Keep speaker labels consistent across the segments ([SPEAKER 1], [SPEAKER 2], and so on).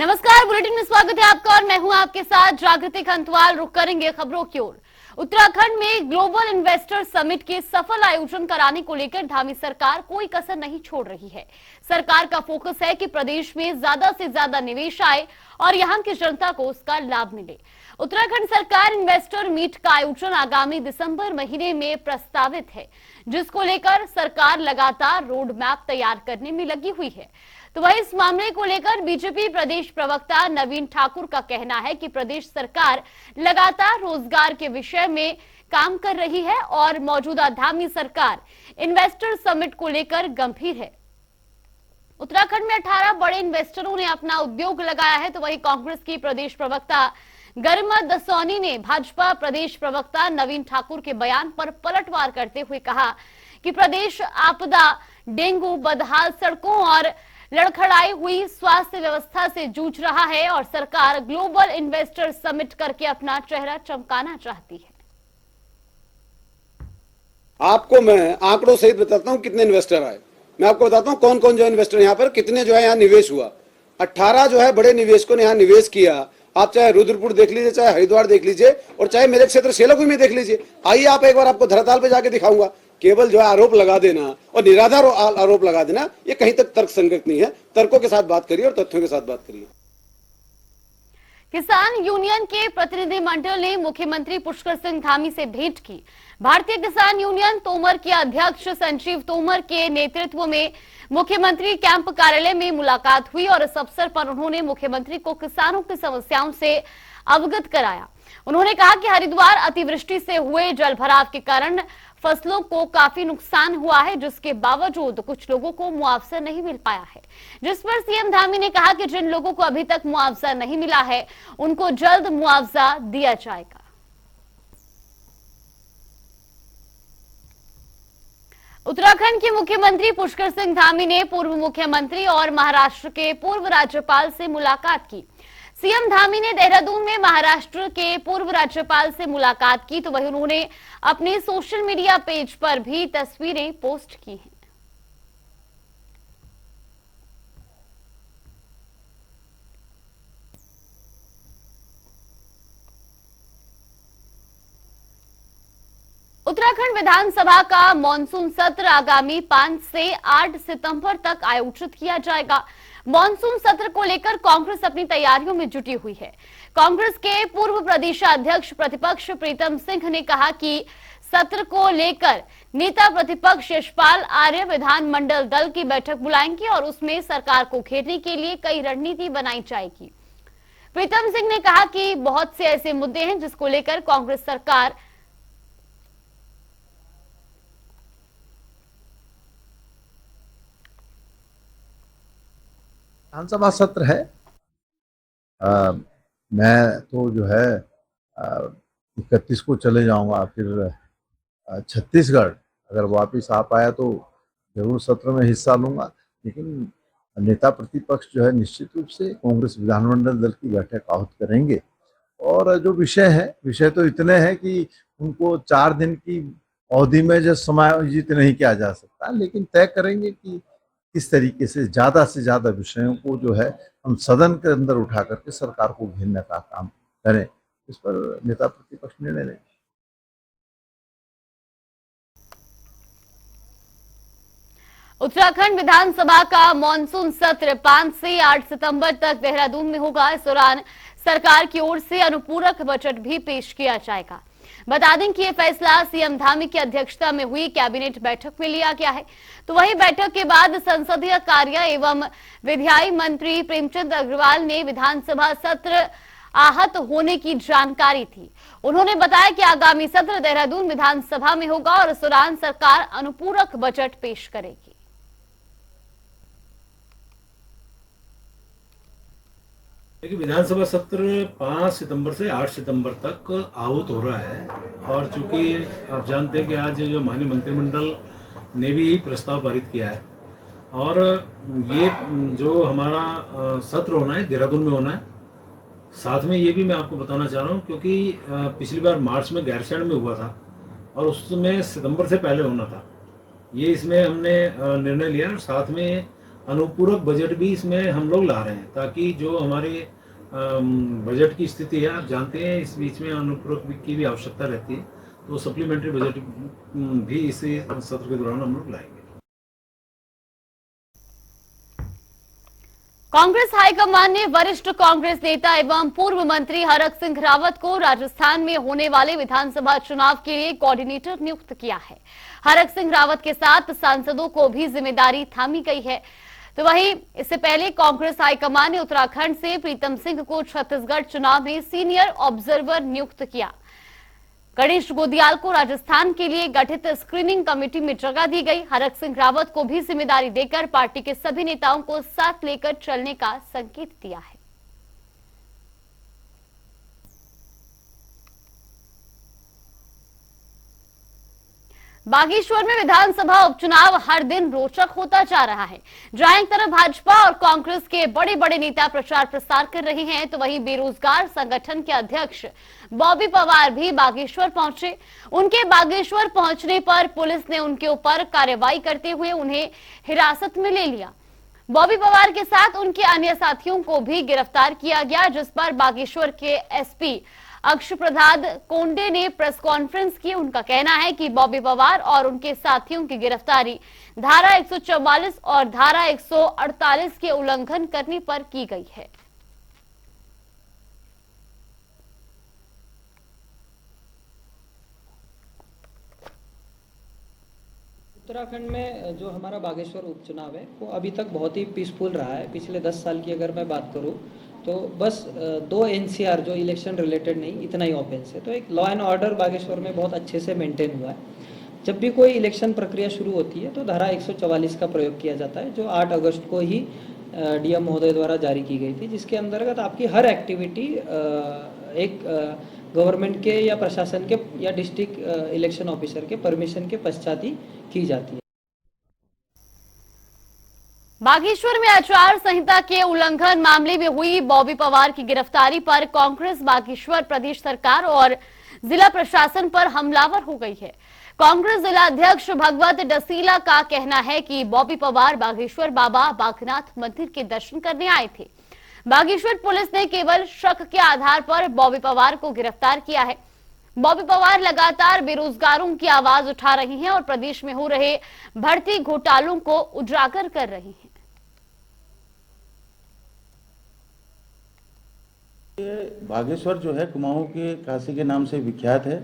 [SPEAKER 1] नमस्कार, बुलेटिन में स्वागत है आपका और मैं हूं आपके साथ जागृति खंतवाल। रुक करेंगे खबरों की ओर। उत्तराखंड में ग्लोबल इन्वेस्टर समिट के सफल आयोजन कराने को लेकर धामी सरकार कोई कसर नहीं छोड़ रही है। सरकार का फोकस है कि प्रदेश में ज्यादा से ज्यादा निवेश आए और यहां की जनता को उसका लाभ मिले। उत्तराखंड सरकार इन्वेस्टर मीट का आयोजन आगामी दिसंबर महीने में प्रस्तावित है, जिसको लेकर सरकार लगातार रोड मैप तैयार करने में लगी हुई है। तो वही इस मामले को लेकर बीजेपी प्रदेश प्रवक्ता नवीन ठाकुर का कहना है कि प्रदेश सरकार लगातार रोजगार के विषय में काम कर रही है और मौजूदा धामी सरकार इन्वेस्टर समिट को लेकर गंभीर है। उत्तराखंड में 18 बड़े इन्वेस्टरों ने अपना उद्योग लगाया है। तो वही कांग्रेस की प्रदेश प्रवक्ता गरिमा दसौनी ने भाजपा प्रदेश प्रवक्ता नवीन ठाकुर के बयान पर पलटवार करते हुए कहा कि प्रदेश आपदा, डेंगू, बदहाल सड़कों और लड़खड़ाई हुई स्वास्थ्य व्यवस्था से जूझ रहा है और सरकार ग्लोबल इन्वेस्टर समिट करके अपना चेहरा चमकाना चाहती है।
[SPEAKER 2] आपको मैं आंकड़ों सहित बताता हूं कितने इन्वेस्टर आए। मैं आपको बताता हूं कौन कौन जो इन्वेस्टर यहाँ पर कितने जो है यहाँ निवेश हुआ। 18 जो है बड़े निवेशकों ने यहाँ निवेश किया। आप चाहे रुद्रपुर देख लीजिए, चाहे हरिद्वार देख लीजिए और चाहे मेरे क्षेत्र सेलाकुई में देख लीजिए। आइए आप एक बार आपको धरातल पे जाके दिखाऊंगा। केवल जो है आरोप लगा देना और निराधार आरोप लगा देना, ये कहीं तक तर्क संगत नहीं है। तर्कों के साथ बात करिए और तथ्यों के साथ बात करिए।
[SPEAKER 1] किसान यूनियन के प्रतिनिधिमंडल ने मुख्यमंत्री पुष्कर सिंह धामी से भेंट की। भारतीय किसान यूनियन तोमर के अध्यक्ष संजीव तोमर के नेतृत्व में मुख्यमंत्री कैंप कार्यालय में मुलाकात हुई और इस अवसर पर उन्होंने मुख्यमंत्री को किसानों की समस्याओं से अवगत कराया। उन्होंने कहा कि हरिद्वार अतिवृष्टि से हुए जलभराव के कारण फसलों को काफी नुकसान हुआ है, जिसके बावजूद कुछ लोगों को मुआवजा नहीं मिल पाया है, जिस पर सीएम धामी ने कहा कि जिन लोगों को अभी तक मुआवजा नहीं मिला है उनको जल्द मुआवजा दिया जाएगा। उत्तराखंड के मुख्यमंत्री पुष्कर सिंह धामी ने पूर्व मुख्यमंत्री और महाराष्ट्र के पूर्व राज्यपाल से मुलाकात की। सीएम धामी ने देहरादून में महाराष्ट्र के पूर्व राज्यपाल से मुलाकात की। तो वहीं उन्होंने अपने सोशल मीडिया पेज पर भी तस्वीरें पोस्ट की हैं। उत्तराखंड विधानसभा का मॉनसून सत्र आगामी 5 से 8 सितंबर तक आयोजित किया जाएगा। मॉनसून सत्र को लेकर कांग्रेस अपनी तैयारियों में जुटी हुई है। कांग्रेस के पूर्व प्रदेशाध्यक्ष प्रतिपक्ष प्रीतम सिंह ने कहा कि सत्र को लेकर नेता प्रतिपक्ष यशपाल आर्य विधानमंडल दल की बैठक बुलाएंगे और उसमें सरकार को घेरने के लिए कई रणनीति बनाई जाएगी। प्रीतम सिंह ने कहा कि बहुत से ऐसे मुद्दे हैं जिसको लेकर कांग्रेस सरकार
[SPEAKER 3] विधानसभा सत्र है। मैं तो जो है 31 को चले जाऊंगा, फिर छत्तीसगढ़ अगर वापस आ पाया तो जरूर सत्र में हिस्सा लूंगा। लेकिन नेता प्रतिपक्ष जो है निश्चित रूप से कांग्रेस विधानमंडल दल की बैठक आहूत करेंगे और जो विषय तो इतने हैं कि उनको 4 दिन की अवधि में जो समायोजित नहीं किया जा सकता, लेकिन तय करेंगे कि किस तरीके से ज्यादा विषयों को जो है हम सदन के अंदर उठा करके सरकार को घेरने का काम करें। इस पर नेता प्रतिपक्ष निर्णय लेंगे।
[SPEAKER 1] उत्तराखंड विधानसभा का मॉनसून सत्र 5 से 8 सितंबर तक देहरादून में होगा। इस दौरान सरकार की ओर से अनुपूरक बजट भी पेश किया जाएगा। बता दें कि यह फैसला सीएम धामी की अध्यक्षता में हुई कैबिनेट बैठक में लिया गया है। तो वही बैठक के बाद संसदीय कार्य एवं विधायी मंत्री प्रेमचंद अग्रवाल ने विधानसभा सत्र आहत होने की जानकारी थी। उन्होंने बताया कि आगामी सत्र देहरादून विधानसभा में होगा और इस दौरान सरकार अनुपूरक बजट पेश करेगी।
[SPEAKER 4] देखिए, विधानसभा सत्र 5 सितंबर से 8 सितंबर तक आहूत हो रहा है और चूंकि आप जानते हैं कि आज जो माननीय मंत्रिमंडल ने भी प्रस्ताव पारित किया है और ये जो हमारा सत्र होना है देहरादून में होना है। साथ में ये भी मैं आपको बताना चाह रहा हूँ क्योंकि पिछली बार मार्च में गैरसैंण में हुआ था और उसमें सितंबर से पहले होना था। ये इसमें हमने निर्णय लिया और साथ में अनुपूरक बजट भी इसमें हम लोग ला रहे हैं, ताकि जो हमारे बजट की स्थिति है, आप जानते हैं इस बीच में अनुपूरक की भी आवश्यकता रहती है, तो सप्लीमेंट्री बजट भी इसी सत्र के दौरान हम लोग लाएंगे।
[SPEAKER 1] कांग्रेस हाईकमान ने वरिष्ठ कांग्रेस नेता एवं पूर्व मंत्री हरक सिंह रावत को राजस्थान में होने वाले विधानसभा चुनाव के लिए कोऑर्डिनेटर नियुक्त किया है। हरक सिंह रावत के साथ सांसदों को भी जिम्मेदारी थामी गई है। तो वहीं इससे पहले कांग्रेस हाईकमान ने उत्तराखंड से प्रीतम सिंह को छत्तीसगढ़ चुनाव में सीनियर ऑब्जर्वर नियुक्त किया। गणेश गोदियाल को राजस्थान के लिए गठित स्क्रीनिंग कमेटी में जगह दी गई। हरक सिंह रावत को भी जिम्मेदारी देकर पार्टी के सभी नेताओं को साथ लेकर चलने का संकेत दिया है। बागेश्वर में विधानसभा उपचुनाव हर दिन रोचक होता जा रहा है। जहां एक तरफ भाजपा और कांग्रेस के बड़े बड़े नेता प्रचार प्रसार कर रहे हैं, तो वहीं बेरोजगार संगठन के अध्यक्ष बॉबी पवार भी बागेश्वर पहुंचे। उनके बागेश्वर पहुंचने पर पुलिस ने उनके ऊपर कार्रवाई करते हुए उन्हें हिरासत में ले लिया। बॉबी पवार के साथ उनके अन्य साथियों को भी गिरफ्तार किया गया, जिस पर बागेश्वर के एसपी अक्ष प्रसाद कोंडे ने प्रेस कॉन्फ्रेंस की। उनका कहना है कि बॉबी पवार और उनके साथियों की गिरफ्तारी धारा 144 और धारा 148 के उल्लंघन करने पर की गई है।
[SPEAKER 5] उत्तराखंड में जो हमारा बागेश्वर उपचुनाव है वो अभी तक बहुत ही पीसफुल रहा है। पिछले 10 साल की अगर मैं बात करूं तो बस 2 एनसीआर जो इलेक्शन रिलेटेड नहीं, इतना ही ऑफेंस है। तो एक लॉ एंड ऑर्डर बागेश्वर में बहुत अच्छे से मेंटेन हुआ है। जब भी कोई इलेक्शन प्रक्रिया शुरू होती है तो धारा 144 का प्रयोग किया जाता है, जो 8 अगस्त को ही डीएम महोदय द्वारा जारी की गई थी, जिसके अंतर्गत आपकी हर एक्टिविटी एक गवर्नमेंट के या प्रशासन के या डिस्ट्रिक्ट इलेक्शन ऑफिसर के परमिशन के पश्चात ही की जाती है।
[SPEAKER 1] बागेश्वर में आचार संहिता के उल्लंघन मामले में हुई बॉबी पवार की गिरफ्तारी पर कांग्रेस बागेश्वर प्रदेश सरकार और जिला प्रशासन पर हमलावर हो गई है। कांग्रेस जिला अध्यक्ष भगवत डसीला का कहना है कि बॉबी पवार बागेश्वर बाबा बागनाथ मंदिर के दर्शन करने आए थे। बागेश्वर पुलिस ने केवल शक के आधार पर बॉबी पवार को गिरफ्तार किया है। बॉबी पवार लगातार बेरोजगारों की आवाज उठा रही हैं और प्रदेश में हो रहे भर्ती घोटालों को उजागर कर रही हैं।
[SPEAKER 6] बागेश्वर जो है कुमाऊं के काशी के नाम से विख्यात है,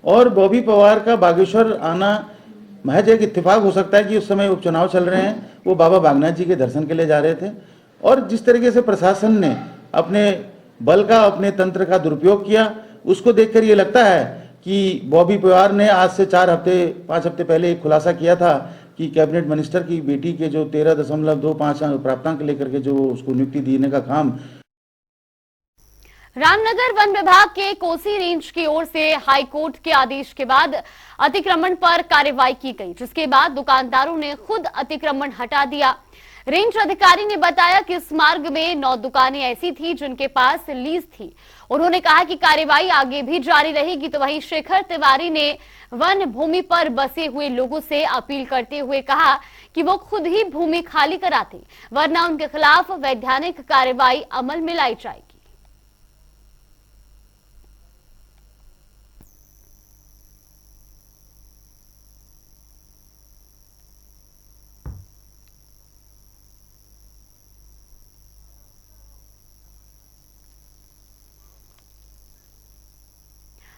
[SPEAKER 6] और बॉबी पवार का बागेश्वर आना महज एक इत्तेफाक हो सकता है कि उस समय उपचुनाव चल रहे हैं, वो बाबा बागनाथ जी के दर्शन के लिए जा रहे थे, और जिस तरीके से प्रशासन ने अपने बल का, अपने तंत्र का दुरुपयोग किया, उसको देखकर ये लगता है कि बॉबी पवार ने आज से 5 हफ्ते पहले एक खुलासा किया था कि कैबिनेट मिनिस्टर की बेटी के जो 13.25 प्राप्तांक लेकर के जो उसको नियुक्ति देने का काम।
[SPEAKER 1] रामनगर वन विभाग के कोसी रेंज की ओर से हाईकोर्ट के आदेश के बाद अतिक्रमण पर कार्रवाई की गई, जिसके बाद दुकानदारों ने खुद अतिक्रमण हटा दिया। रेंज अधिकारी ने बताया कि इस मार्ग में 9 दुकानें ऐसी थी जिनके पास लीज थी। उन्होंने कहा कि कार्रवाई आगे भी जारी रहेगी। तो वहीं शेखर तिवारी ने वन भूमि पर बसे हुए लोगों से अपील करते हुए कहा कि वो खुद ही भूमि खाली कराते, वरना उनके खिलाफ वैधानिक कार्रवाई अमल में लाई जाएगी।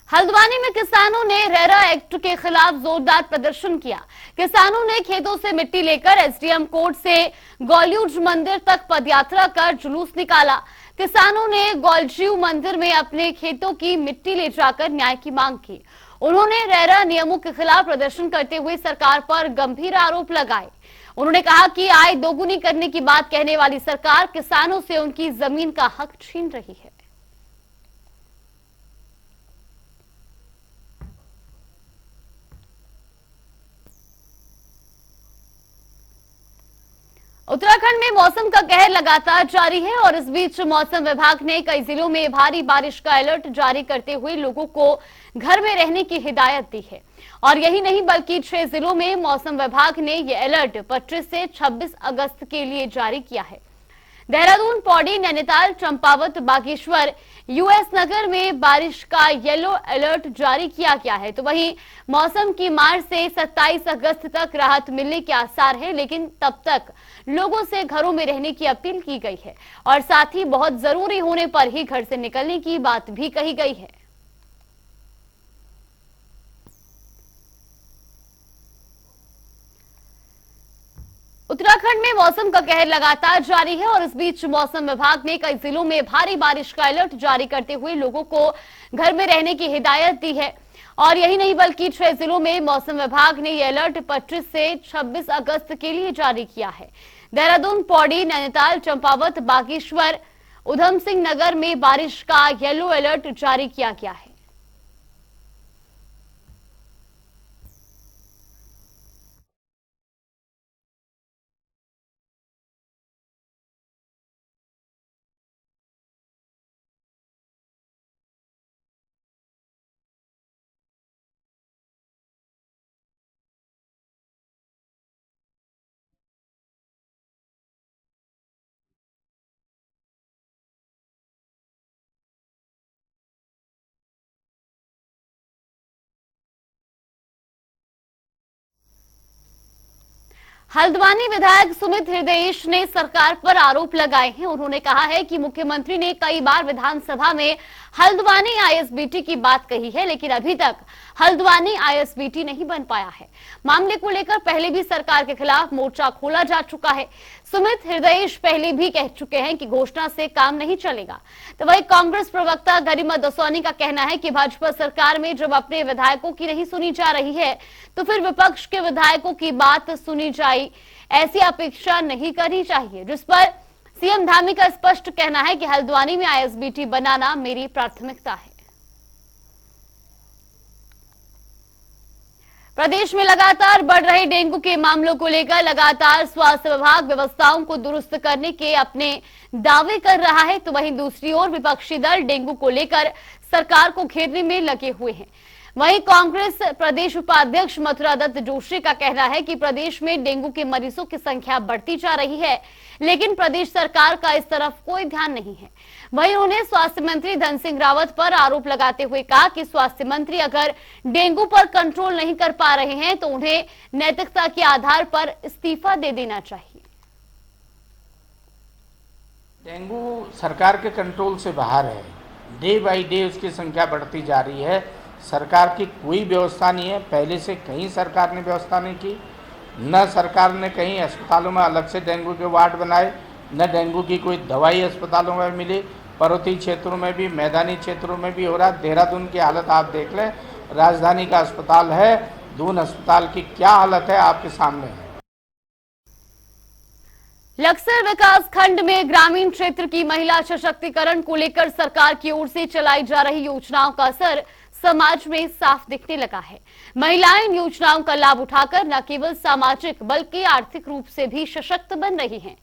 [SPEAKER 1] हल्द्वानी में किसानों ने रेरा एक्ट के खिलाफ जोरदार प्रदर्शन किया। किसानों ने खेतों से मिट्टी लेकर एसडीएम कोर्ट से गौल्यूज मंदिर तक पदयात्रा कर जुलूस निकाला। किसानों ने गौलजीव मंदिर में अपने खेतों की मिट्टी ले जाकर न्याय की मांग की। उन्होंने रेरा नियमों के खिलाफ प्रदर्शन करते हुए सरकार पर गंभीर आरोप लगाए। उन्होंने कहा कि आय दोगुनी करने की बात कहने वाली सरकार किसानों से उनकी जमीन का हक छीन रही है। उत्तराखंड में मौसम का कहर लगातार जारी है और इस बीच मौसम विभाग ने कई जिलों में भारी बारिश का अलर्ट जारी करते हुए लोगों को घर में रहने की हिदायत दी है। और यही नहीं बल्कि 6 जिलों में मौसम विभाग ने यह अलर्ट 25 से 26 अगस्त के लिए जारी किया है। देहरादून, पौड़ी, नैनीताल, चंपावत, बागेश्वर, यूएस नगर में बारिश का येलो अलर्ट जारी किया गया है। तो वहीं मौसम की मार से 27 अगस्त तक राहत मिलने के आसार है, लेकिन तब तक लोगों से घरों में रहने की अपील की गई है और साथ ही बहुत जरूरी होने पर ही घर से निकलने की बात भी कही गई है। उत्तराखंड में मौसम का कहर लगातार जारी है और इस बीच मौसम विभाग ने कई जिलों में भारी बारिश का अलर्ट जारी करते हुए लोगों को घर में रहने की हिदायत दी है। और यही नहीं बल्कि 6 जिलों में मौसम विभाग ने यह अलर्ट 25 से 26 अगस्त के लिए जारी किया है। देहरादून, पौड़ी, नैनीताल, चंपावत, बागेश्वर, उधम सिंह नगर में बारिश का येलो अलर्ट जारी किया गया है। हल्द्वानी विधायक सुमित हृदयेश ने सरकार पर आरोप लगाए हैं। उन्होंने कहा है कि मुख्यमंत्री ने कई बार विधानसभा में हल्द्वानी आईएसबीटी की बात कही है, लेकिन अभी तक हल्द्वानी आईएसबीटी नहीं बन पाया है। मामले को लेकर पहले भी सरकार के खिलाफ मोर्चा खोला जा चुका है। सुमित हृदयेश पहले भी कह चुके हैं कि घोषणा से काम नहीं चलेगा। तो वही कांग्रेस प्रवक्ता गरिमा दसौनी का कहना है कि भाजपा सरकार में जब अपने विधायकों की नहीं सुनी जा रही है, तो फिर विपक्ष के विधायकों की बात सुनी जाए, ऐसी अपेक्षा नहीं करनी चाहिए। जिस पर सीएम धामी का स्पष्ट कहना है कि हल्द्वानी में आईएसबीटी बनाना मेरी प्राथमिकता है। प्रदेश में लगातार बढ़ रहे डेंगू के मामलों को लेकर लगातार स्वास्थ्य विभाग व्यवस्थाओं को दुरुस्त करने के अपने दावे कर रहा है, तो वहीं दूसरी ओर विपक्षी दल डेंगू को लेकर सरकार को घेरने में लगे हुए हैं। वहीं कांग्रेस प्रदेश उपाध्यक्ष मथुरा दत्त जोशी का कहना है कि प्रदेश में डेंगू के मरीजों की संख्या बढ़ती जा रही है, लेकिन प्रदेश सरकार का इस तरफ कोई ध्यान नहीं है। वहीं उन्होंने स्वास्थ्य मंत्री धन सिंह रावत पर आरोप लगाते हुए कहा कि स्वास्थ्य मंत्री अगर डेंगू पर कंट्रोल नहीं कर पा रहे हैं तो उन्हें नैतिकता के आधार पर इस्तीफा दे देना चाहिए।
[SPEAKER 7] डेंगू सरकार के कंट्रोल से बाहर है। डे बाय डे उसकी संख्या बढ़ती जा रही है। सरकार की कोई व्यवस्था नहीं है। पहले से कहीं सरकार ने व्यवस्था नहीं की। न सरकार ने कहीं अस्पतालों में अलग से डेंगू के वार्ड बनाए, न डेंगू की कोई दवाई अस्पतालों में मिली। पर्वतीय क्षेत्रों में भी, मैदानी क्षेत्रों में भी हो रहा। देहरादून की हालत आप देख लें, राजधानी का अस्पताल है, दून अस्पताल की क्या हालत है आपके सामने है।
[SPEAKER 1] लक्सर विकास खंड में ग्रामीण क्षेत्र की महिला सशक्तिकरण को लेकर सरकार की ओर से चलाई जा रही योजनाओं का असर समाज में साफ दिखने लगा है। महिलाएं इन योजनाओं का लाभ उठाकर न केवल सामाजिक बल्कि आर्थिक रूप से भी सशक्त बन रही हैं।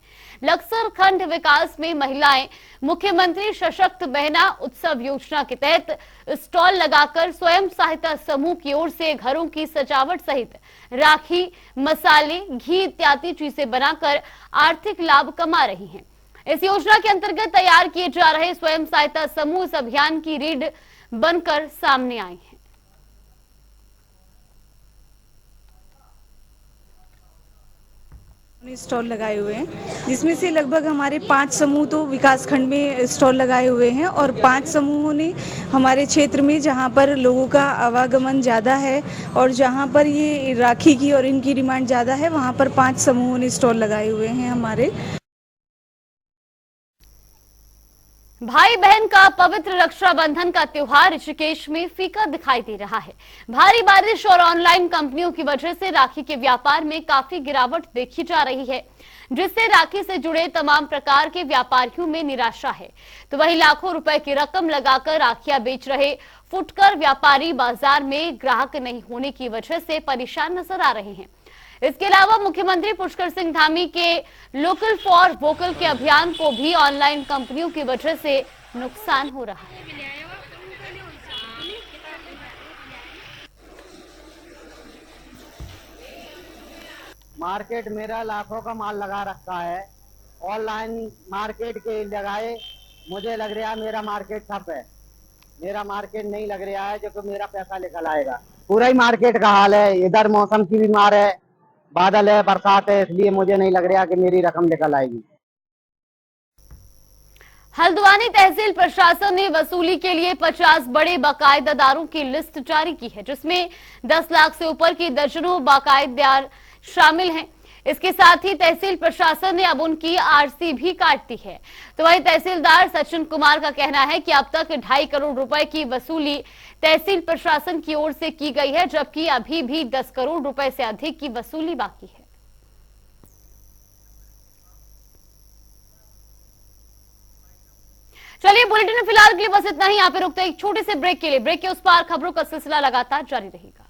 [SPEAKER 1] लक्सर खंड विकास में महिलाएं मुख्यमंत्री सशक्त बहना उत्सव योजना के तहत स्टॉल लगाकर स्वयं सहायता समूह की ओर से घरों की सजावट सहित राखी, मसाले, घी इत्यादि चीजें बनाकर आर्थिक लाभ कमा रही हैं। इस योजना के अंतर्गत तैयार किए जा रहे स्वयं सहायता समूह इस अभियान की रीढ़ बनकर सामने आए हैं।
[SPEAKER 8] स्टॉल लगाए हुए हैं, जिसमें से लगभग हमारे 5 समूह तो विकास खंड में स्टॉल लगाए हुए हैं और 5 समूहों ने हमारे क्षेत्र में जहां पर लोगों का आवागमन ज़्यादा है और जहां पर ये राखी की और इनकी डिमांड ज़्यादा है, वहां पर 5 समूहों ने स्टॉल लगाए हुए हैं हमारे।
[SPEAKER 1] भाई बहन का पवित्र रक्षाबंधन का त्योहार ऋषिकेश में फीका दिखाई दे रहा है। भारी बारिश और ऑनलाइन कंपनियों की वजह से राखी के व्यापार में काफी गिरावट देखी जा रही है, जिससे राखी से जुड़े तमाम प्रकार के व्यापारियों में निराशा है। तो वहीं लाखों रुपए की रकम लगाकर राखियां बेच रहे फुटकर व्यापारी बाजार में ग्राहक नहीं होने की वजह से परेशान नजर आ रहे हैं। इसके अलावा मुख्यमंत्री पुष्कर सिंह धामी के लोकल फॉर वोकल के अभियान को भी ऑनलाइन कंपनियों की वजह से नुकसान हो रहा है।
[SPEAKER 9] मार्केट मेरा लाखों का माल लगा रखा है, ऑनलाइन मार्केट के लगाए, मुझे लग रहा है मेरा मार्केट ठप है। मेरा मार्केट नहीं लग रहा है जो मेरा पैसा निकल आएगा। पूरा ही मार्केट का हाल है, इधर मौसम की भी मार है, बादल है, बरसात है, इसलिए मुझे नहीं लग रहा कि मेरी रकम निकल आएगी।
[SPEAKER 1] हल्द्वानी तहसील प्रशासन ने वसूली के लिए 50 बड़े बाकायदादारों की लिस्ट जारी की है, जिसमें 10 लाख से ऊपर की दर्जनों बाकायदार शामिल हैं। इसके साथ ही तहसील प्रशासन ने अब उनकी आरसी भी काट दी है। तो वही तहसीलदार सचिन कुमार का कहना है कि अब तक 2.5 करोड़ रुपए की वसूली तहसील प्रशासन की ओर से की गई है, जबकि अभी भी 10 करोड़ रुपए से अधिक की वसूली बाकी है। चलिए, बुलेटिन में फिलहाल के लिए बस इतना ही। यहाँ पे रुकते हैं एक छोटे से ब्रेक के लिए। ब्रेक के उस पार खबरों का सिलसिला लगातार जारी रहेगा।